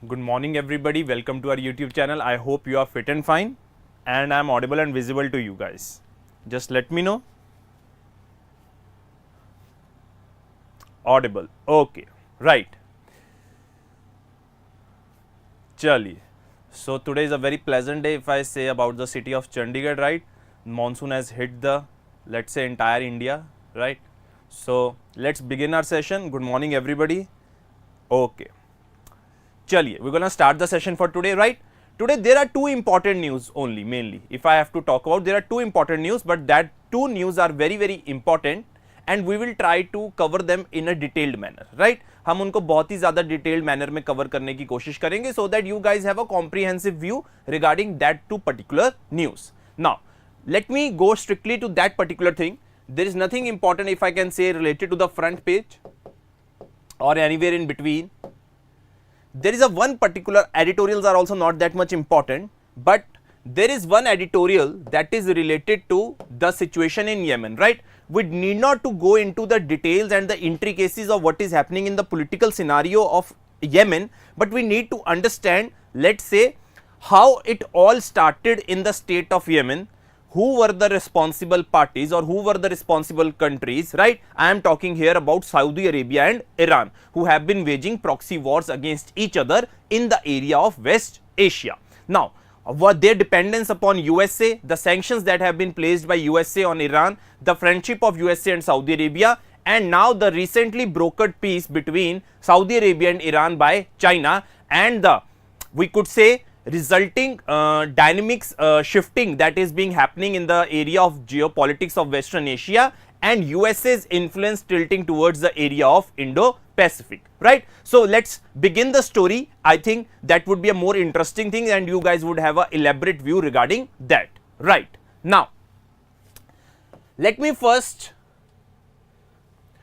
Good morning everybody, welcome to our YouTube channel. I hope you are fit and fine and I am audible and visible to you guys. Just let me know. Audible. Okay, right. Chali. So today is a very pleasant day if I say about the city of Chandigarh, right? Monsoon has hit the, let's say, entire India, right? So let's begin our session. Good morning everybody. Okay. Chaliye, we're gonna start the session for today, right? Today there are two important news only, mainly. If I have to talk about, there are two important news, but that two news are very important and we will try to cover them in a detailed manner, right? हम उनको बहुत ही ज़्यादा detailed manner में cover करने की कोशिश करेंगे so that you guys have a comprehensive view regarding that two particular news. Now, let me go strictly to that particular thing. There is nothing important if I can say related to the front page or anywhere in between. There is a one particular, editorials are also not that much important, but there is one editorial that is related to the situation in Yemen, right? We need not to go into the details and the intricacies of what is happening in the political scenario of Yemen, but we need to understand, let's say, how it all started in the state of Yemen, who were the responsible parties or who were the responsible countries, right? I am talking here about Saudi Arabia and Iran, who have been waging proxy wars against each other in the area of West Asia. Now, what their dependence upon USA, the sanctions that have been placed by USA on Iran, the friendship of USA and Saudi Arabia, and now the recently brokered peace between Saudi Arabia and Iran by China, and the, we could say, resulting dynamics shifting that is being happening in the area of geopolitics of Western Asia and USA's influence tilting towards the area of Indo-Pacific, right? So let's begin the story. I think that would be a more interesting thing and you guys would have an elaborate view regarding that, right? Now, let me first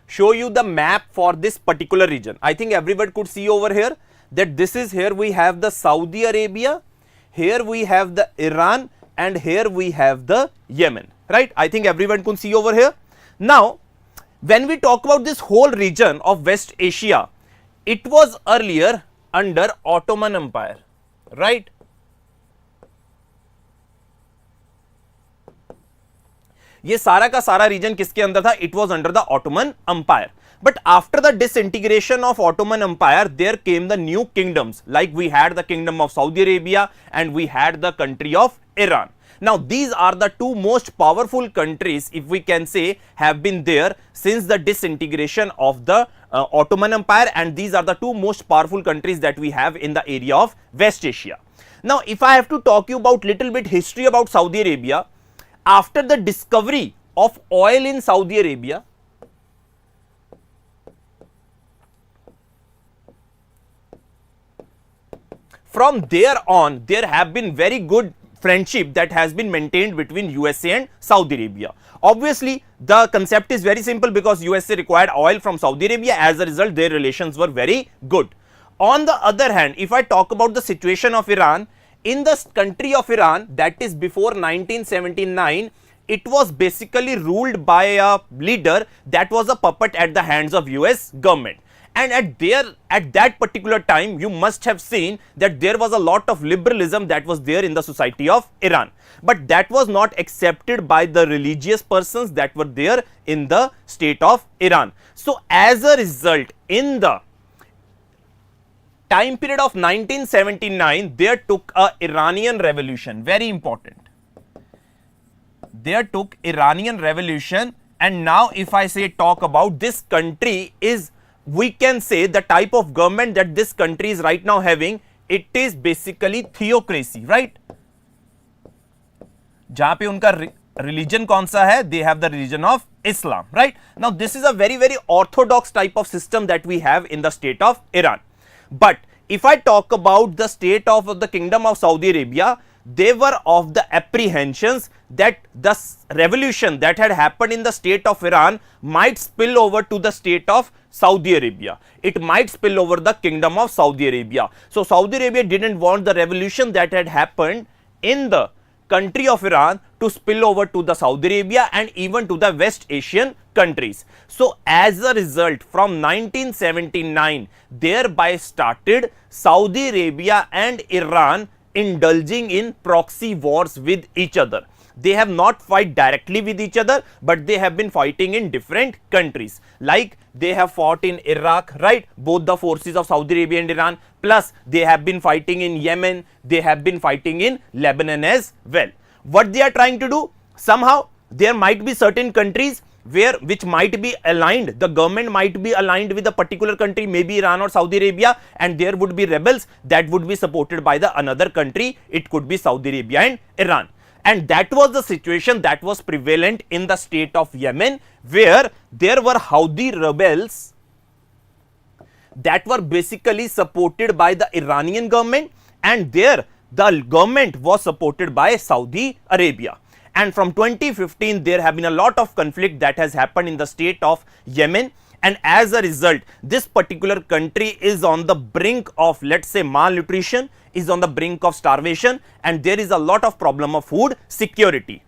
show you the map for this particular region. I think everyone could see over here that this is, here we have the Saudi Arabia, here we have the Iran, and here we have the Yemen, right? I think everyone could see over here. Now, when we talk about this whole region of West Asia, it was earlier under Ottoman Empire, right? ये सारा का सारा reason किसके अंदर था? It was under the Ottoman Empire. But after the disintegration of Ottoman Empire, there came the new kingdoms, like we had the kingdom of Saudi Arabia and we had the country of Iran. Now, these are the two most powerful countries, if we can say, have been there since the disintegration of the Ottoman Empire, and these are the two most powerful countries that we have in the area of West Asia. Now, if I have to talk you about little bit history about Saudi Arabia, after the discovery of oil in Saudi Arabia, from there on, there have been very good friendship that has been maintained between USA and Saudi Arabia. Obviously, the concept is very simple because USA required oil from Saudi Arabia. As a result, their relations were very good. On the other hand, if I talk about the situation of Iran, in the country of Iran, that is before 1979, it was basically ruled by a leader that was a puppet at the hands of US government. And at that particular time, you must have seen that there was a lot of liberalism that was there in the society of Iran. But that was not accepted by the religious persons that were there in the state of Iran. So as a result, in the time period of 1979, there took a Iranian revolution, very important. There took Iranian revolution, and now if I say talk about this country is, we can say the type of government that this country is right now having, it is basically theocracy, right? जहाँ पे उनका religion कौन सा है? They have the religion of Islam, right? Now this is a very orthodox type of system that we have in the state of Iran. But if I talk about the state of the kingdom of Saudi Arabia, they were of the apprehensions that the revolution that had happened in the state of Iran might spill over to the state of Saudi Arabia. It might spill over the kingdom of Saudi Arabia. So Saudi Arabia didn't want the revolution that had happened in the country of Iran to spill over to the Saudi Arabia and even to the West Asian countries. So as a result, from 1979 thereby started Saudi Arabia and Iran indulging in proxy wars with each other. They have not fight directly with each other, but they have been fighting in different countries. Like they have fought in Iraq, right? Both the forces of Saudi Arabia and Iran. Plus they have been fighting in Yemen. They have been fighting in Lebanon as well. What they are trying to do? Somehow there might be certain countries which might be aligned, the government might be aligned with a particular country, maybe Iran or Saudi Arabia, and there would be rebels that would be supported by the another country. It could be Saudi Arabia and Iran. And that was the situation that was prevalent in the state of Yemen, where there were Houthi rebels that were basically supported by the Iranian government, and there the government was supported by Saudi Arabia. And from 2015 there have been a lot of conflict that has happened in the state of Yemen, and as a result this particular country is on the brink of, let's say, malnutrition, is on the brink of starvation, and there is a lot of problem of food security.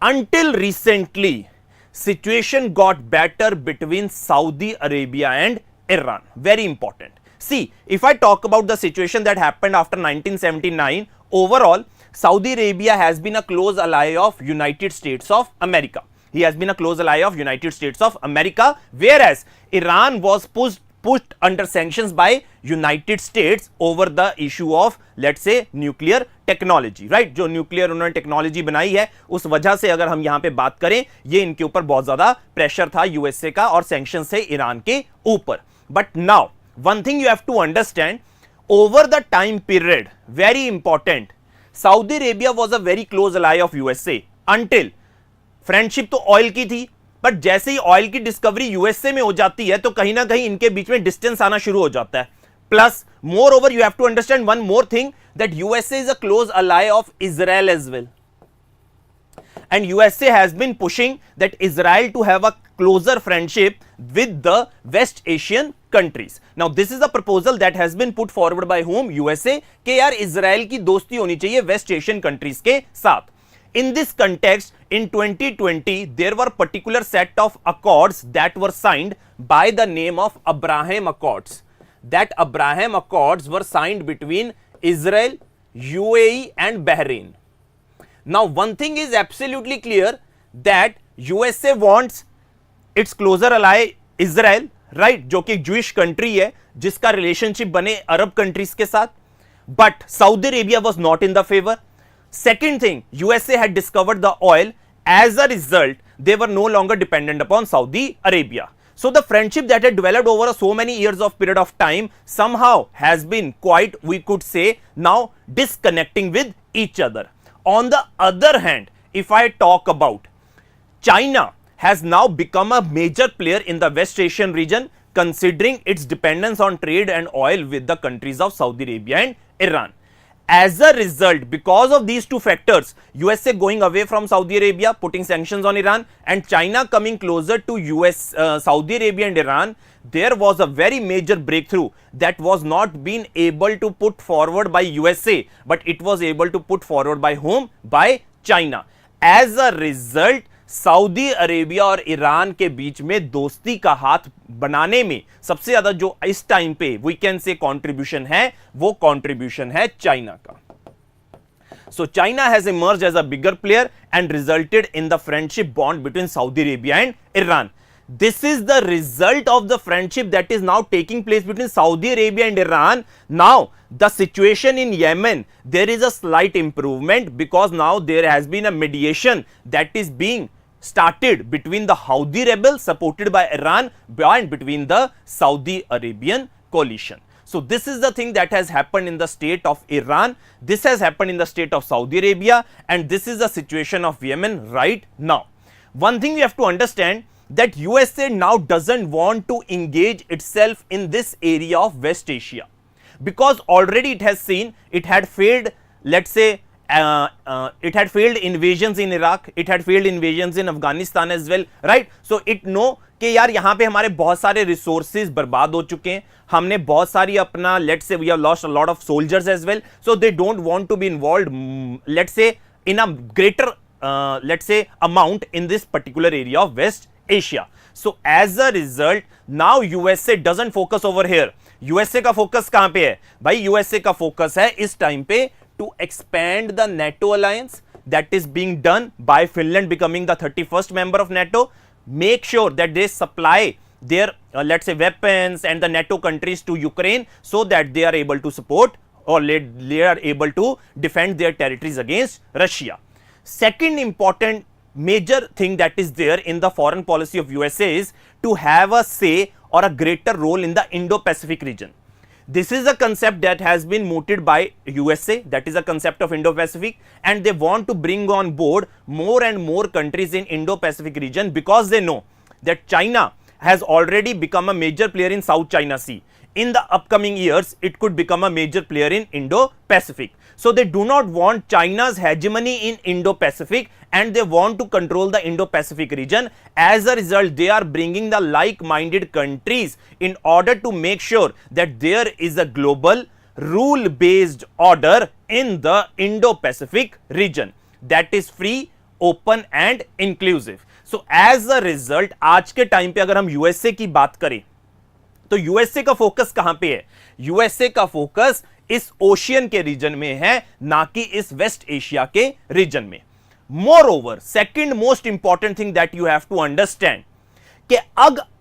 Until recently situation got better between Saudi Arabia and Iran. Very important. See, if I talk about the situation that happened after 1979, overall Saudi Arabia has been a close ally of United States of America. He has been a close ally of United States of America, whereas Iran was pushed under sanctions by United States over the issue of, let's say, nuclear technology, right? जो nuclear उन्होंने technology बनाई है, उस वजह से अगर हम यहाँ पे बात करें, ये इनके ऊपर बहुत ज्यादा प्रेशर था यूएसए का और सैंक्शंस है ईरान के ऊपर. But now one thing you have to understand, over the time period, very important, Saudi Arabia was a very close ally of USA until, friendship तो ऑयल की थी, बट जैसे ही ऑयल की डिस्कवरी यूएसए में हो जाती है तो कहीं ना कहीं इनके बीच में डिस्टेंस आना शुरू हो जाता है. Plus moreover you have to understand one more thing, that USA is a close ally of Israel as well, and USA has been pushing that Israel to have a closer friendship with the West Asian countries. Now this is a proposal that has been put forward by whom? USA, कि यार Israel की दोस्ती होनी चाहिए waste Asian countries के साथ. In this context, in 2020 there were particular set of accords that were signed by the name of Abraham Accords. That Abraham Accords were signed between Israel, UAE and Bahrain. Now one thing is absolutely clear, that USA wants its closer ally Israel, right, जो कि Jewish country है जिसका relationship बने अरब countries के साथ, but Saudi Arabia was not in the favor. Second thing, USA had discovered the oil. As a result, they were no longer dependent upon Saudi Arabia. So the friendship that had developed over so many years of period of time somehow has been quite, we could say, now disconnecting with each other. On the other hand, if I talk about China, has now become a major player in the West Asian region, considering its dependence on trade and oil with the countries of Saudi Arabia and Iran. As a result, because of these two factors, USA going away from Saudi Arabia, putting sanctions on Iran, and China coming closer to Saudi Arabia and Iran, there was a very major breakthrough that was not being able to put forward by USA, but it was able to put forward by whom? By China. As a result, Saudi Arabia और Iran के बीच में दोस्ती का हाथ बनाने में सबसे ज्यादा जो इस टाइम पे वी कैन से कंट्रीब्यूशन है, वो कंट्रीब्यूशन है चाइना का. So China has emerged as a bigger player and resulted in the friendship bond between Saudi Arabia and Iran. This is the result of the friendship that is now taking place between Saudi Arabia and Iran. Now the situation in Yemen, there is a slight improvement because now there has been a mediation that is being started between the Houthi rebels supported by Iran and between the Saudi Arabian coalition. So this is the thing that has happened in the state of Iran, this has happened in the state of Saudi Arabia, and this is the situation of Yemen right now. One thing you have to understand, that USA now doesn't want to engage itself in this area of West Asia, because already it has seen it had failed, let's say it had failed invasions in Iraq, it had failed invasions in Afghanistan as well, right? So it know कि यार यहाँ पे हमारे बहुत सारे resources बर्बाद हो चुके हैं, हमने बहुत सारी अपना, let's say we have lost a lot of soldiers as well, so they don't want to be involved, let's say in a greater let's say amount in this particular area of West Asia. So as a result, now USA doesn't focus over here. USA का focus कहां पे है भाई? USA का focus है इस time पे to expand the NATO alliance that is being done by Finland becoming the 31st member of NATO. Make sure that they supply their let's say weapons and the NATO countries to Ukraine so that they are able to support or they are able to defend their territories against Russia. Second important major thing that is there in the foreign policy of USA is to have a say or a greater role in the Indo-Pacific region. This is a concept that has been mooted by USA, that is a concept of Indo-Pacific, and they want to bring on board more and more countries in Indo-Pacific region because they know that China has already become a major player in South China Sea. In the upcoming years, it could become a major player in Indo-Pacific. So they do not want China's hegemony in Indo-Pacific and they want to control the Indo-Pacific region. As a result, they are bringing the like-minded countries in order to make sure that there is a global rule-based order in the Indo-Pacific region that is free, open and inclusive. So as a result, आज के time पे अगर हम USA की बात करें तो USA का फोकस कहां पे है? यूएसए का फोकस इस ओशियन के रीजन में है, ना कि इस वेस्ट एशिया के रीजन में. Moreover, second most important thing that you have to understand कि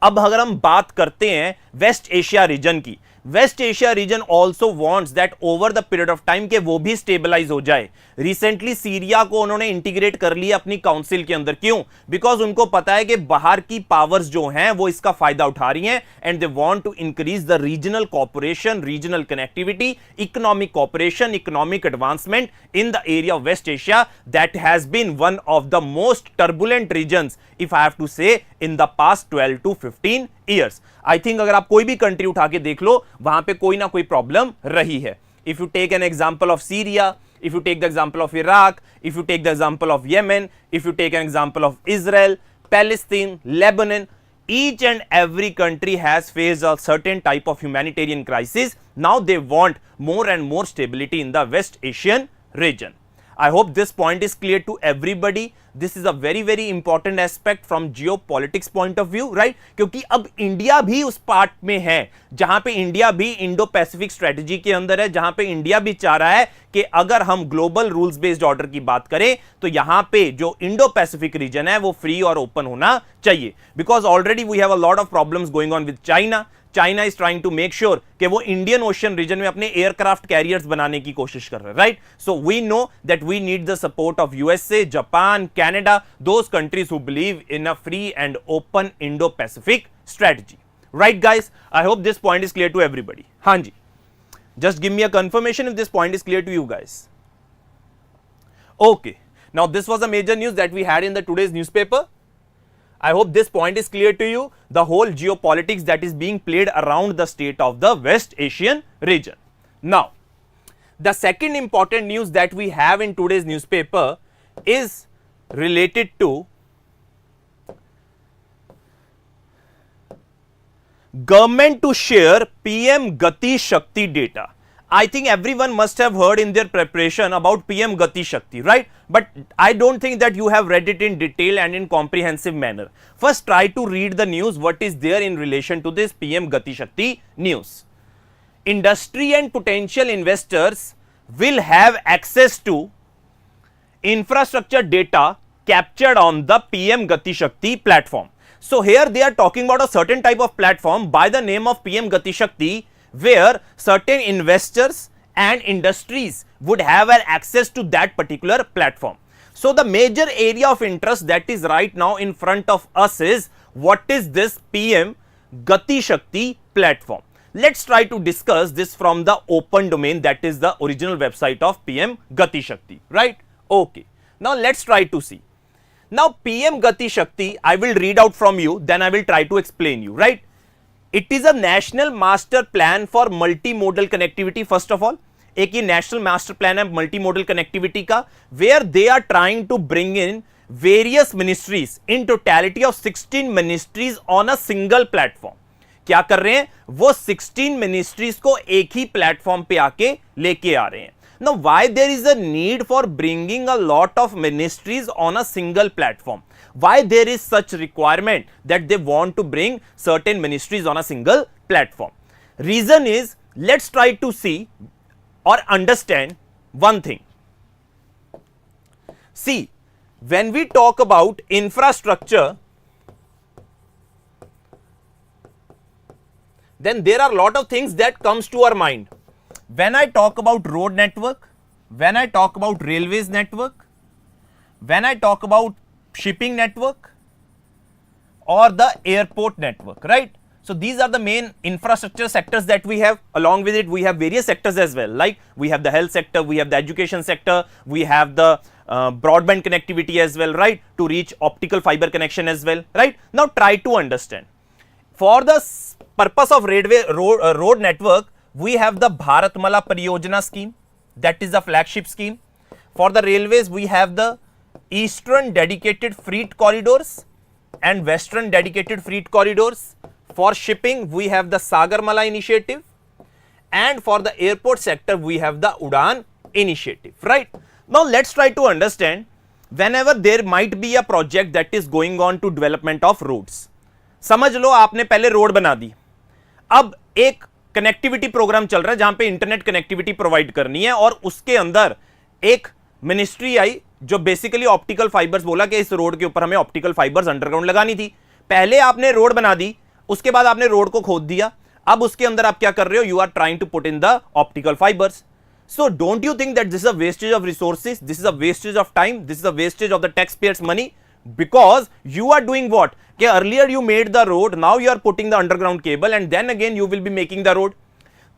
अब अगर हम बात करते हैं वेस्ट एशिया रीजन की, west Asia region also wants that over the period of time के वो भी स्टेबलाइज हो जाए. रिसेंटली सीरिया को उन्होंने इंटीग्रेट कर लिया अपनी काउंसिल के अंदर. क्यों? बिकॉज उनको पता है कि बाहर की पावर्स जो हैं वो इसका फायदा उठा रही हैं and they want to increase the regional cooperation, regional connectivity, economic cooperation, economic advancement in the area of west Asia that has been one of the most turbulent regions if I have to say in the past 12 to 15 years. I think अगर आप कोई भी country उठा के देख लो वहां पे कोई ना कोई प्रॉब्लम रही है. If you take an example of Syria, if you take the example of Iraq, if you take the example of Yemen, if you take an example of Israel, Palestine, Lebanon, each and every country has faced a certain type of humanitarian crisis. Now they want more and more stability in the West Asian region. I hope this point is clear to everybody. This is a very very important aspect from geopolitics point of view, right? क्योंकि अब India भी उस part में है जहां पे India भी Indo Pacific strategy के अंदर है, जहां पे इंडिया भी चाह रहा है कि अगर हम ग्लोबल रूल्स बेस्ड ऑर्डर की बात करें तो यहां पे जो इंडो पैसिफिक रीजन है वो फ्री और ओपन होना चाहिए. Because already we have a lot of problems going on with China. China is trying to make sure कि वो इंडियन ओशन रीजन में अपने एयरक्राफ्ट कैरियर्स बनाने की कोशिश कर रहे हैं, right? So we know that we need the support of USA, Japan, Canada, those countries who believe in a free and open Indo Pacific strategy. Right guys, I hope this point is clear to everybody. हाँ जी, just give me a confirmation if this point is clear to you guys. Okay, now this was a major news that we had in the today's newspaper. I hope this point is clear to you, the whole geopolitics that is being played around the state of the West Asian region. Now, the second important news that we have in today's newspaper is related to government to share PM Gati Shakti data. I think everyone must have heard in their preparation about PM Gati Shakti, right? But I don't think that you have read it in detail and in comprehensive manner. First, try to read the news, what is there in relation to this PM Gati Shakti news. Industry and potential investors will have access to infrastructure data captured on the PM Gati Shakti platform. So here they are talking about a certain type of platform by the name of PM Gati Shakti, where certain investors and industries would have an access to that particular platform. So the major area of interest that is right now in front of us is what is this PM Gati Shakti platform. Let's try to discuss this from the open domain, that is the original website of PM Gati Shakti, right? Okay, now let's try to see. Now PM Gati Shakti, I will read out from you, then I will try to explain you, right? It is a national master plan for multimodal connectivity. First of all, एक ये national master plan है multimodal connectivity का, where they are trying to bring in various ministries in totality of 16 ministries on a single platform. क्या कर रहे हैं? वो 16 ministries को एक ही platform पे आके लेके आ रहे हैं. Now, why there is a need for bringing a lot of ministries on a single platform? Why there is such requirement that they want to bring certain ministries on a single platform? Reason is, let's try to see or understand one thing. See, when we talk about infrastructure, then there are a lot of things that comes to our mind. When I talk about road network, when I talk about railways network, when I talk about shipping network or the airport network, right? So these are the main infrastructure sectors that we have. Along with it, we have various sectors as well, like we have the health sector, we have the education sector, we have the broadband connectivity as well, right, to reach optical fiber connection as well, right? Now try to understand. For the purpose of road network, we have the Bharatmala Pariyojana scheme, that is the flagship scheme. For the railways, we have the Eastern Dedicated Freight Corridors and Western Dedicated Freight Corridors. For shipping, we have the Sagarmala initiative, and for the airport sector, we have the Udan initiative, right? Now let's try to understand, whenever there might be a project that is going on to development of roads. समझ लो आपने पहले road बना दी, अब एक connectivity programme चल रहा है जहां पे इंटरनेट कनेक्टिविटी प्रोवाइड करनी है, और उसके अंदर एक मिनिस्ट्री आई जो बेसिकली ऑप्टिकल फाइबर्स बोला कि इस रोड के ऊपर हमें ऑप्टिकल फाइबर्स अंडरग्राउंड लगानी थी. पहले आपने रोड बना दी, उसके बाद आपने रोड को खोद दिया, अब उसके अंदर आप क्या कर रहे हो, you are trying to put in the optical fibres. So don't you think that this is a wastage of resources, this is a wastage of time, this is a wastage of the taxpayers money? Because you are doing what? Okay, earlier you made the road, now you are putting the underground cable, and then again you will be making the road.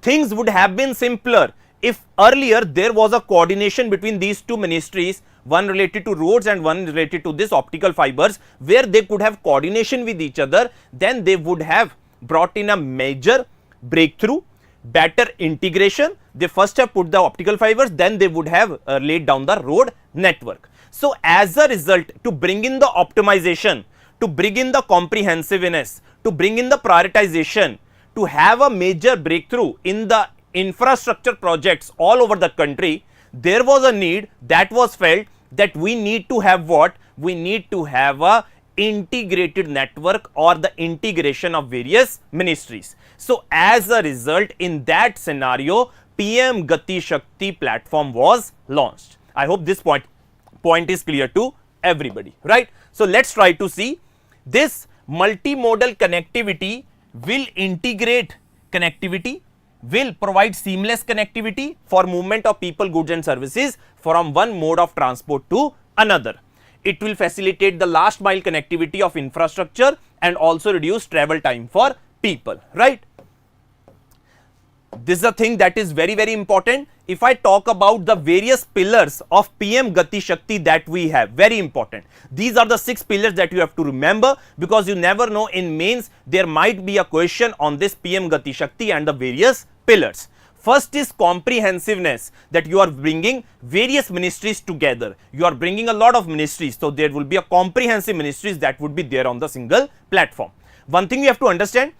Things would have been simpler if earlier there was a coordination between these two ministries, one related to roads and one related to this optical fibers, where they could have coordination with each other. Then they would have brought in a major breakthrough, better integration. They first have put the optical fibers, then they would have laid down the road network. So as a result, to bring in the optimization, to bring in the comprehensiveness, to bring in the prioritization, to have a major breakthrough in the infrastructure projects all over the country, there was a need that was felt that we need to have what? We need to have a integrated network or the integration of various ministries. So as a result, in that scenario, PM Gati Shakti platform was launched. I hope this point is clear to everybody, right? So let's try to see. This multimodal connectivity will integrate connectivity, will provide seamless connectivity for movement of people, goods and services from one mode of transport to another. It will facilitate the last mile connectivity of infrastructure and also reduce travel time for people, right? This is a thing that is very, very important. If I talk about the various pillars of PM Gati Shakti that we have, very important. These are the 6 pillars that you have to remember, because you never know, in mains there might be a question on this PM Gati Shakti and the various pillars. First is comprehensiveness, that you are bringing various ministries together. You are bringing a lot of ministries, so there will be a comprehensive ministries that would be there on the single platform. One thing you have to understand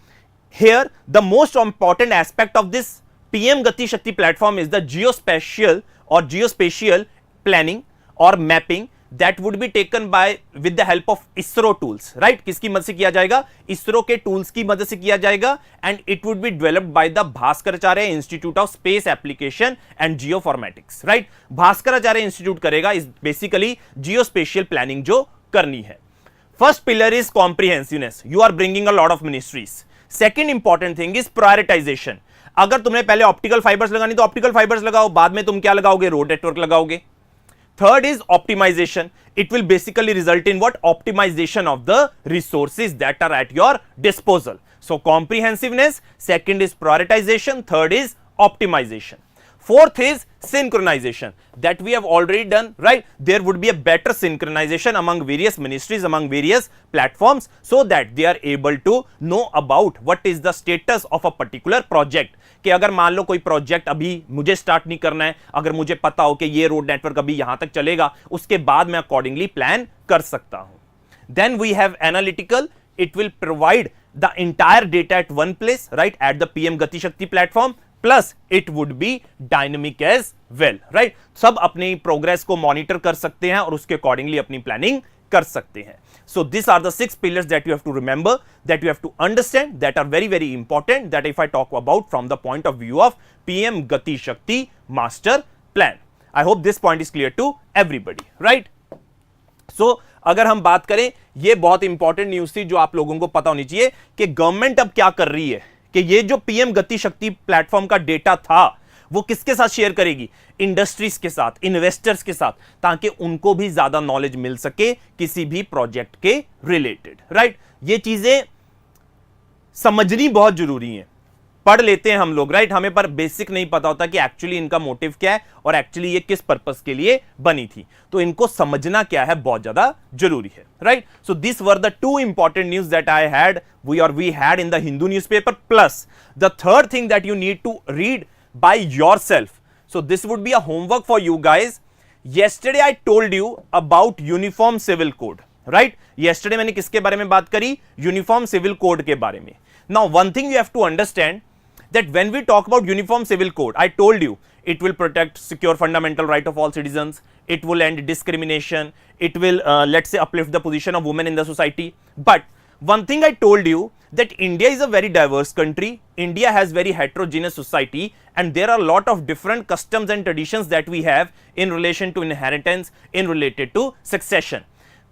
here, the most important aspect of this PM Gati Shakti platform is the geospatial or geospatial planning or mapping that would be taken by with the help of ISRO tools, right? किसकी मदद से किया जाएगा? ISRO के tools की मदद से किया जाएगा, and it would be developed by the Bhaskaracharya Institute of Space Application and Geoformatics, right? Bhaskaracharya Institute करेगा is basically geospatial planning जो करनी है. First pillar is comprehensiveness. You are bringing a lot of ministries. Second important thing is prioritization. अगर तुमने पहले optical fibres लगानी तो optical fibres लगाओ, बाद में तुम क्या लगाओगे? रोड नेटवर्क लगाओगे. Third is optimization. It will basically result in what? Optimization of the resources that are at your disposal. So comprehensiveness, second is prioritization, third is optimization. Fourth is synchronization, that we have already done, right? There would be a better synchronization among various ministries, among various platforms, so that they are able to know about what is the status of a particular project. कि अगर मान लो कोई project अभी मुझे start नहीं करना है, अगर मुझे पता हो कि ये रोड नेटवर्क अभी यहां तक चलेगा, उसके बाद मैं अकॉर्डिंगली प्लान कर सकता हूं. Then we have analytical. It will provide the entire data at one place, right, at the PM Gati Shakti platform. Plus it would be dynamic as well, right. सब अपनी प्रोग्रेस को monitor कर सकते हैं और उसके अकॉर्डिंगली अपनी planning कर सकते हैं। So these are the 6 pillars that you have to remember, that you have to understand, that are very very important, that if I talk about from the point of view of PM Gati Shakti Master Plan. I hope this point is clear to everybody, right? So अगर हम बात करें, ये बहुत important news थी जो आप लोगों को पता होनी चाहिए कि गवर्नमेंट अब क्या कर रही है कि ये जो पीएम गति शक्ति प्लेटफॉर्म का डेटा था वो किसके साथ शेयर करेगी, इंडस्ट्रीज के साथ, इन्वेस्टर्स के साथ, ताकि उनको भी ज्यादा नॉलेज मिल सके किसी भी प्रोजेक्ट के रिलेटेड, राइट। ये चीजें समझनी बहुत जरूरी है। पढ़ लेते हैं हम लोग, राइट, हमें पर बेसिक नहीं पता होता कि एक्चुअली इनका मोटिव क्या है और एक्चुअली ये किस पर्पस के लिए बनी थी, तो इनको समझना क्या है बहुत ज्यादा जरूरी है, right. So this were the 2 important news that I had we had in the Hindu newspaper, plus the third thing that you need to read by yourself. So this would be a homework for you guys. Yesterday I told you about uniform civil code, right? Yesterday मैंने किसके बारे में बात करी, uniform civil code के बारे में। Now one thing you have to understand that when we talk about uniform civil code, I told you it will protect secure fundamental right of all citizens, it will end discrimination, it will let's say uplift the position of women in the society. But one thing I told you that India is a very diverse country, India has very heterogeneous society, and there are a lot of different customs and traditions that we have in relation to inheritance, in related to succession.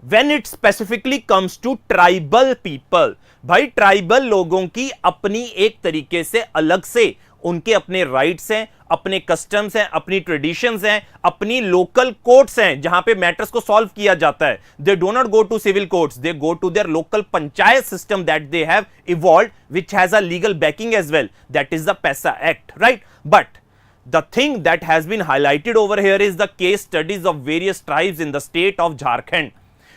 When it specifically comes to tribal people, भाई tribal लोगों की अपनी एक तरीके से अलग से उनके अपने राइट्स हैं, अपने कस्टम्स हैं, अपनी ट्रेडिशंस हैं, अपनी लोकल कोर्ट्स हैं जहां पे मैटर्स को सॉल्व किया जाता है। They do not go to civil courts, they go to their local panchayat system that they have evolved, which has a legal backing as well, that is the PESA act, right. But the thing that has been highlighted over here is the case studies of various tribes in the state of Jharkhand.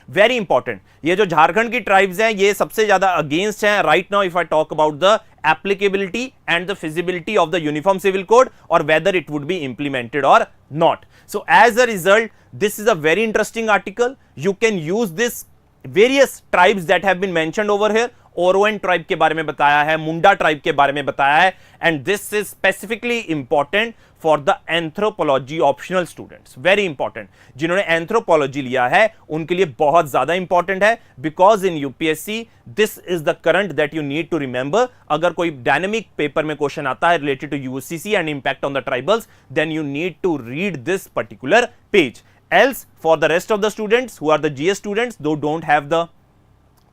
Very important, ये जो झारखंड की tribes हैं ये सबसे ज्यादा against हैं right now if I talk about the applicability and the feasibility of the uniform civil code और whether it would be implemented और not. So as a result this is a very interesting article, you can use this various tribes that have been mentioned over here. Oraon tribe के बारे में बताया है, मुंडा tribe के बारे में बताया है, and this is specifically important for the anthropology optional students, very important. जिन्होंने एंथ्रोपोलॉजी लिया है उनके लिए बहुत ज्यादा इंपॉर्टेंट है, because in UPSC this is the current that you need to remember. अगर कोई डायनेमिक पेपर में क्वेश्चन आता है related to UCC and impact on the tribals, then you need to read this particular page. Else, for the rest of the students who are the GS students, though don't have the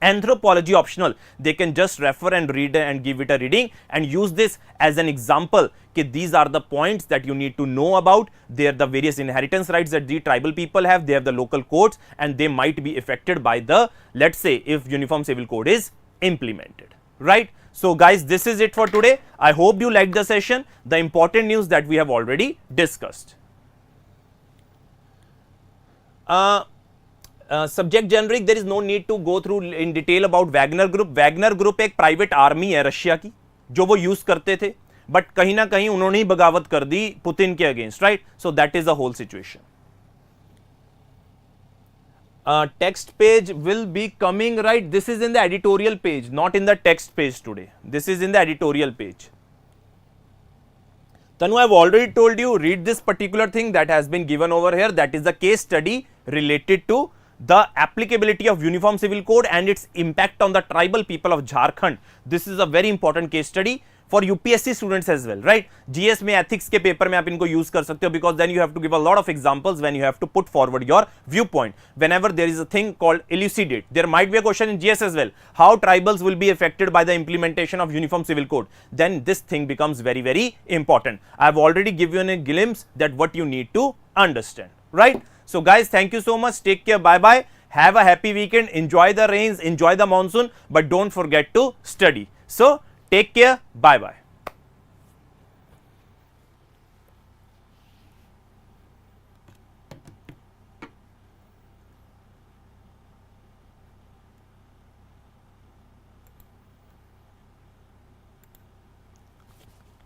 anthropology optional, they can just refer and read and give it a reading and use this as an example कि these are the points that you need to know about. They are the various inheritance rights that the tribal people have, they have the local codes and they might be affected by the, let's say, if uniform civil code is implemented, right? So guys, this is it for today. I hope you liked the session, the important news that we have already discussed. Subject generic, there is no need to go through in detail about Wagner Group. Wagner Group एक private army है Russia की जो वो use करते थे, but कहीं ना कहीं उन्होंने ही बगावत कर दी पुतिन के against, right. So that is the whole situation. Text page will be coming, right? This is in the editorial page, not in the text page today. This is in the editorial page. Tanu, I've already told you, read this particular thing that has been given over here. That is the case study related to the applicability of Uniform Civil Code and its impact on the tribal people of Jharkhand. This is a very important case study for UPSC students as well, right? GS में ethics के paper में आप इनको use कर सकते हो, because then you have to give a lot of examples when you have to put forward your viewpoint. Whenever there is a thing called elucidate, there might be a question in GS as well. How tribals will be affected by the implementation of Uniform Civil Code? Then this thing becomes very, very important. I have already given a glimpse that what you need to understand, right? So guys, thank you so much. Take care. Bye bye. Have a happy weekend. Enjoy the rains. Enjoy the monsoon. But don't forget to study. So take care. Bye bye.